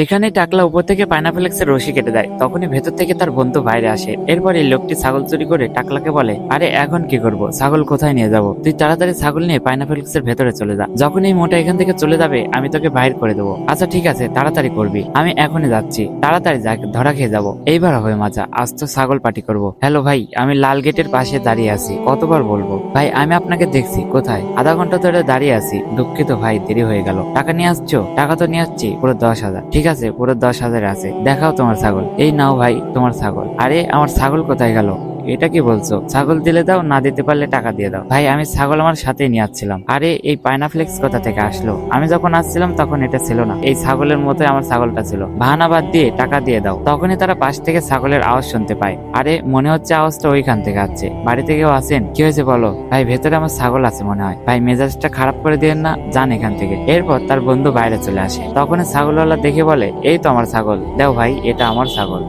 এখানে টাকলা উপর থেকে পাইনাপেলেক্সের রশি কেটে দেয়। তখনই ভেতর থেকে তার বন্ধু বাইরে আসে। এরপর এই লোকটি ছাগল চুরি করে টাকলাকে বলে, আরে এখন কি করব, ছাগল কোথায় নিয়ে যাব? তুই তাড়াতাড়ি ছাগল নিয়ে পাইনাপেলেক্সের ভেতরে চলে যা। যখন এই মোটা এখান থেকে চলে যাবে আমি তোকে বাইর করে দেবো। আচ্ছা ঠিক আছে, তাড়াতাড়ি করবি, আমি এখনই যাচ্ছি, তাড়াতাড়ি যা, ধরা খেয়ে যাবো। এইবার হবে মজা, আজ তো ছাগল পার্টি করবো। হ্যালো ভাই, আমি লাল গেটের পাশে দাঁড়িয়ে আছি, কতবার বলবো? ভাই আমি আপনাকে দেখছি, কোথায়? আধা ঘন্টা ধরে দাঁড়িয়ে আছি। দুঃখিত ভাই, দেরি হয়ে গেল। টাকা নিয়ে আসছো? টাকা তো নিয়ে আসছি, পুরো 10,000। ঠিক আছে, পুরো 10,000 আছে। দেখাও তোমার ছাগল। এই নাও ভাই তোমার ছাগল। আরে আমার ছাগল কোথায় গেল? এটা কি বলছো? ছাগল দিলে দাও, না দিতে পারলে টাকা দিয়ে দাও। ভাই আমি ছাগল আমার সাথেই নিয়ে আসছিলাম। আরে এই পাইনাফ্লেক্স কোথা থেকে আসলো? আমি যখন আসছিলাম তখন এটা ছিল না, এই ছাগলের মতোই আমার ছাগলটা ছিল। বাহানা বাদ দিয়ে টাকা দিয়ে দাও। তখনই তারা পাশ থেকে ছাগলের আওয়াজ শুনতে পায়। আরে মনে হচ্ছে আওয়াজটা ওইখান থেকে আসছে। বাড়িতে কেউ আছেন? কি হয়েছে বলো? ভাই ভেতরে আমার ছাগল আছে মনে হয়। ভাই মেজাজটা খারাপ করে দিয়েন না, যান এখান থেকে। এরপর তার বন্ধু বাইরে চলে আসে। তখন ছাগলওয়ালা দেখে বলে, এই তো আমার ছাগল, দাও ভাই, এটা আমার ছাগল।